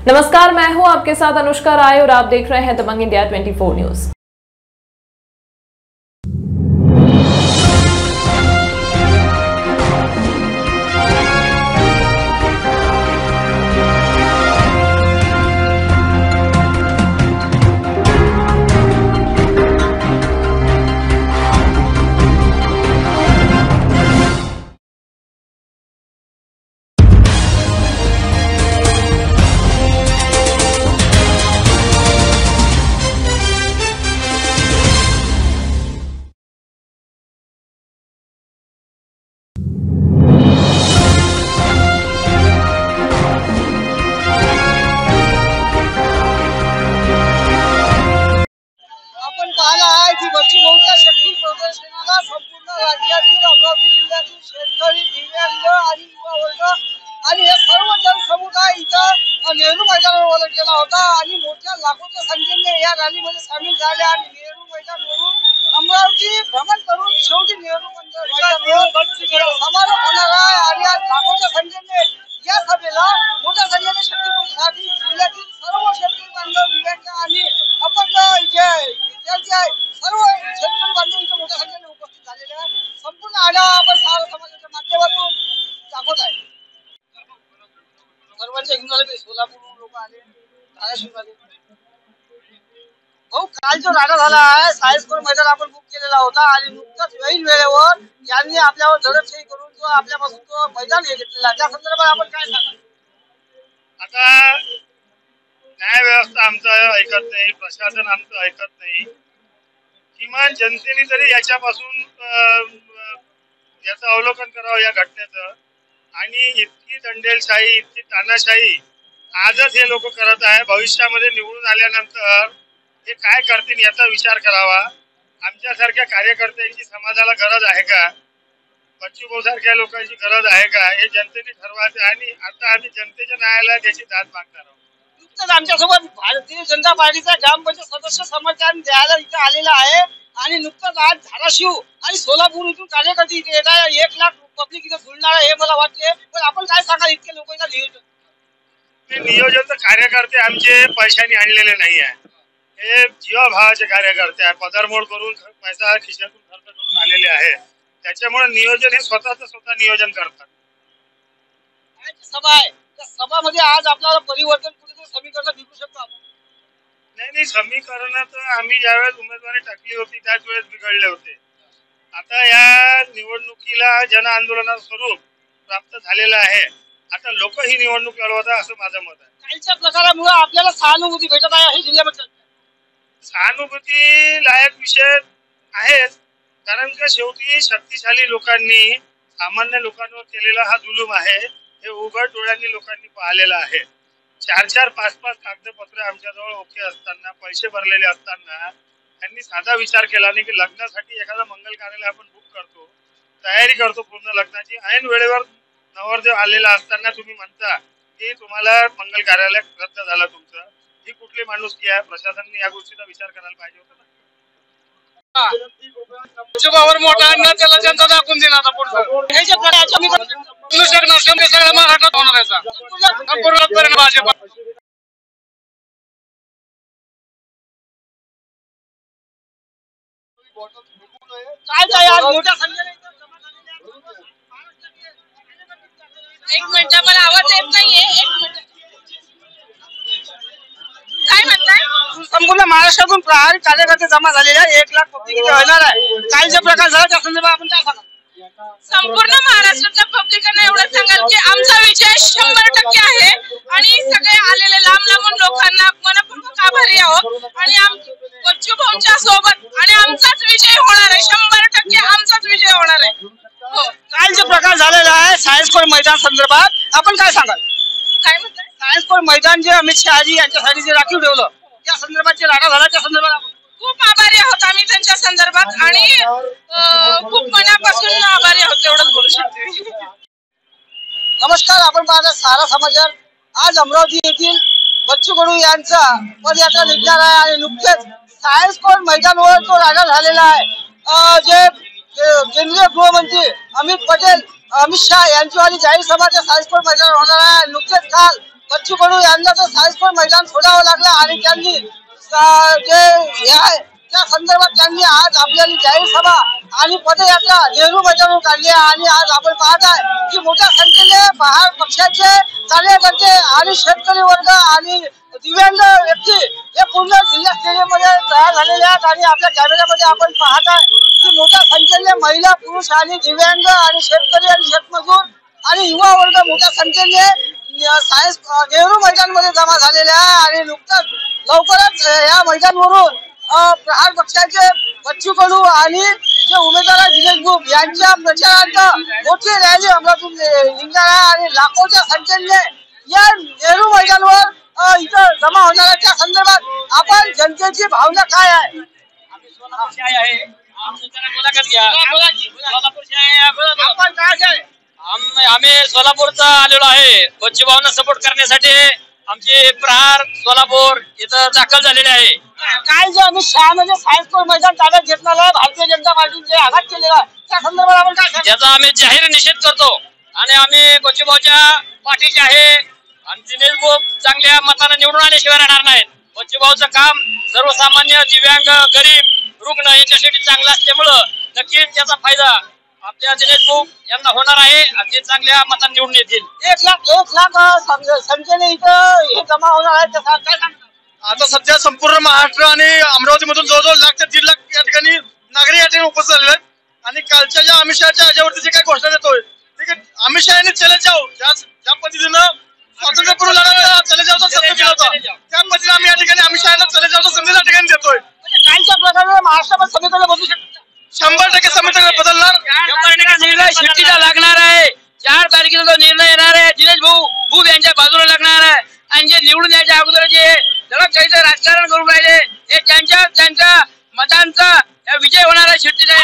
नमस्कार, मैं हूं आपके साथ अनुष्का राय और आप देख रहे हैं दबंग इंडिया 24 न्यूज। बच्चू भाऊच्या शक्ती प्रदर्शनाला संपूर्ण राज्यातील अमरावती जिल्ह्यातील शेतकरी, दिव्यांग आणि युवा वर्ग आणि हे सर्व जनसमुदाय इथं नेहरू मैदानावर गेला होता आणि मोठ्या लाखोच्या संख्येने या रॅलीमध्ये सामील झाले आणि नेहरू मैदानावरून अमरावती भ्रमण करून शेवटी नेहरू मैदानावर समारोप होणार आहे आणि आज लाखोच्या संख्येने या सभेला मोठ्या संख्येने शक्ती प्रदर्शनासाठी जिल्ह्यातील सर्व शेतकरी बांधव, दिव्यांग आणि अपंग विद्यार्थी आहे सर्व शेतकरी बांधव इथे मोठ्या संख्येने उपस्थित झालेले आहे। संपूर्ण आढावा आपण सारा समाजाच्या माध्यमातून दाखवत आहे। सर्वांच्या घेऊन आले, सोलापूरहून लोक आले, धाराशिवहून आले। भाऊ, काल जो राडा झाला आहे सायन्सकोर मैदान आपण बुक केलेला होता आणि नुकताच वेळेवर यांनी आपल्यावर दडपशाही करून तो आपल्यापासून तो मैदान हे घेतलेला, त्या संदर्भात आपण काय सांगाल? आता न्याय व्यवस्था आमचं ऐकत नाही, प्रशासन आमचं ऐकत नाही, किमान जनतेने तरी याच्यापासून याचं अवलोकन करावं या घटनेचं। आणि इतकी दंडेलशाही, इतकी तानाशाही आजच हे लोक करत आहे, भविष्यामध्ये निवडून आल्यानंतर हे काय करतील याचा विचार करावा। आमच्यासारख्या कार्यकर्त्यांची समाजाला गरज आहे का? बच्चू भाऊ सारख्या लोकांची गरज आहे का? हे जनतेने ठरवायचं आणि आता आम्ही जनतेच्या न्यायालयात याची दाद मागणार आहोत। नुकतंच आमच्यासोबत भारतीय जनता पार्टीचा ग्रामपंचायत सदस्य समर्थन द्यायला इथे आलेला आहे आणि नुकतंच आज धाराशिव आणि सोलापूर इथून कार्यकर्ते इथे येत आहे। 1 लाख पब्लिक इथे जुळणार आहे हे मला वाटते, पण आपण काय सांगा इतके लोकांना नियोजन? ते नियोजन तर कार्यकर्ते आमचे पैशाने आणलेले नाही आहे, हे जीवाभावाचे कार्यकर्ते आहे, पदरमोड करून पैसा खिशातून खर्च करून आलेले आहे। त्याच्यामुळे नियोजन हे स्वतः नियोजन करतात। सभा आहे त्या सभामध्ये आज आपल्याला परिवर्तन कुठेतरी समीकरण बिघडू शकतो आपण? नाही, समीकरण तर आम्ही ज्यावेळेस उमेदवारी टाकली होती त्याच वेळेस बिघडले होते। आता या निवडणुकीला जन आंदोलनाचं स्वरूप प्राप्त झालेलं आहे। आता लोक ही निवडणूक लढवतात असं माझं मत आहे। कालच्या प्रकारामुळे आपल्याला सहानुभूती भेटत आहे हे जिल्ह्यामध्ये? सहानुभूती लायक विषय आहेत, कारण का शेवटी शक्तिशाली लोकांनी सामान्य लोकांवर केलेला हा जुलूम आहे हे उघड डोळ्यांनी लोकांनी पाहिलेलं आहे। 4-4, 5-5 कागदपत्र आमच्याजवळ ओके असताना, पैसे भरलेले असताना त्यांनी साधा विचार केला नाही की लग्नासाठी एखादा मंगल कार्यालय आपण बुक करतो, तयारी करतो पूर्ण लग्नाची, ऐन वेळेवर नवरदेव आलेला असताना तुम्ही म्हणता की तुम्हाला मंगल कार्यालय रद्द झालं तुमचं। ही कुठली माणुसकी आहे? प्रशासनाने या गोष्टीचा विचार करायला पाहिजे होता ना। मोठा अन्न त्याला जनता दाखवून देणार महाराष्ट्रात होणार भाजप काय आज मोठ्या संख्येने एक मिनिट, मला आवाज येत नाहीये, एक मिनिट। काय म्हणताय? संपूर्ण महाराष्ट्रातून प्रहारी कार्यकर्ते जमा झालेले आहे, 1 लाख पब्लिक इथे होणार आहे। काय जे प्रकार झाला त्या संदर्भात आपण काय सांगाल? संपूर्ण महाराष्ट्राच्या पब्लिकांना एवढं सांगाल की आमचा विजय 100% आहे आणि सगळे आलेले लांबून लोकांना मनपूर्वक आभारी आहोत आणि बच्चू भाऊंच्या सोबत आणि आमचाच विजय होणार आहे, 100% आमचाच विजय होणार आहे। हो, काल जे प्रकार झालेला आहे सायन्सकोर मैदान संदर्भात आपण काय सांगाल? काय म्हणताय? सायन्सकोर मैदान जे अमित शहाजी यांच्यासाठी जे राखीव ठेवलं त्या संदर्भात जे राडा झाला त्या संदर्भात खूप आभारी आहोत आम्ही त्यांच्या संदर्भात आणि खूप मनापासून आभारी आहोत, एवढंच बोलू शकते। नमस्कार, आपण पाहता सारा समाचार। आज अमरावती येथील बच्चू कडू यांचा पदयात्रा निघणार आहे आणि नुकतेच सायन्सकोर मैदानावर तो राडा झालेला आहे। जे केंद्रीय गृहमंत्री अमित पटेल, अमित शहा यांची जाहीर सभा त्या सायन्सकोर मैदानावर होणार आहे। नुकतेच काल बच्चू कडू यांना तर सायस्कोर मैदान सोडावं लागलं आणि त्यांनी त्या संदर्भात त्यांनी आज आपल्याला जाहीर सभा आणि पदयात्रा नेहरू मैदानावर काढली आहे आणि आज आपण पाहत आहे की मोठ्या संख्येने पहाड पक्षाचे कार्यकर्ते आणि शेतकरी वर्ग आणि दिव्यांग व्यक्ती हे पूर्ण जिल्हा स्टेडियम मध्ये तयार झालेले आहेत आणि आपल्या कॅमेऱ्यामध्ये आपण पाहत आहे की मोठ्या संख्येने महिला पुरुष आणि दिव्यांग आणि शेतकरी आणि शेतमजूर आणि युवा वर्ग मोठ्या संख्येने सायन्स नेहरू मैदान मध्ये जमा झालेले आहे आणि नुकताच लवकरच या मैदानावरून प्रहार पक्षाचे बच्चू कडू आणि जे उमेदवार आहेत दिनेश बुक यांच्या प्रचारार्थ मोठी रॅली अमरावतीतून निघणार आहे आणि लाखोच्या संख्येने या नेहरू मैदानावर इथं जमा होणार आहे। त्या संदर्भात आपण जनतेची भावना काय आहे? आम्ही सोलापूरचा आलेलो आहे बच्चू भाऊंना सपोर्ट करण्यासाठी। आमचे प्रहार सोलापूर इथं दाखल झालेले आहे। काय जे अमित शहाने सायन्सकोर मैदान ताब्यात घेतलेलं आहे भारतीय जनता पार्टीचे आघात केलेला आहे त्या संदर्भात आपण काय सांगता? याचा आम्ही जाहीर निषेध करतो आणि आम्ही बच्चू भाऊच्या पाठीचे आहे आणि दिनेश भाऊ चांगल्या मताने निवडून आल्याशिवाय राहणार नाहीत। बच्चू भाऊचं काम सर्वसामान्य दिव्यांग गरीब रुग्ण यांच्यासाठी चांगलं असल्यामुळं नक्कीच त्याचा फायदा आपल्या दिनेश भाऊ यांना होणार आहे आणि ते चांगल्या मताने निवडून येतील। 1 लाख संख्येने इथं हे जमा होणार आहे त्याचा काय सांगता? आता सध्या संपूर्ण महाराष्ट्र आणि अमरावतीमधून जवळजवळ 1 लाख ते 1.5 लाख या ठिकाणी नागरिक या ठिकाणी उपस्थित झालेले आहेत आणि कालच्या ज्या अमित शहाच्या ह्याच्यावरती जे काही घोषणा देतोय ठीक आहे अमित शहा यांनी चले जाऊ ज्या पद्धतीनं स्वातंत्र्यपूर्व लढा चले जाऊचा संदेश दिला होता त्या पद्धतीने आम्ही या ठिकाणी अमित शहा यांना चले जाऊचा संदेश या ठिकाणी देतोय। कालच्या प्रकारे महाराष्ट्रामध्ये समीकरण बदलू शकतात 100% समीकरण बदलणार निर्णय शिट्टीला लागणार आहे। 4 तारखेला तो निर्णय येणार आहे। दिनेश भाऊ यांच्या बाजूला लागणार आहे आणि जे निवडून यायच्या अगोदर जे दडपशाहीचं राजकारण करून राहिले हे त्यांच्या मतांचा विजय होणार आहे। शिट्टीला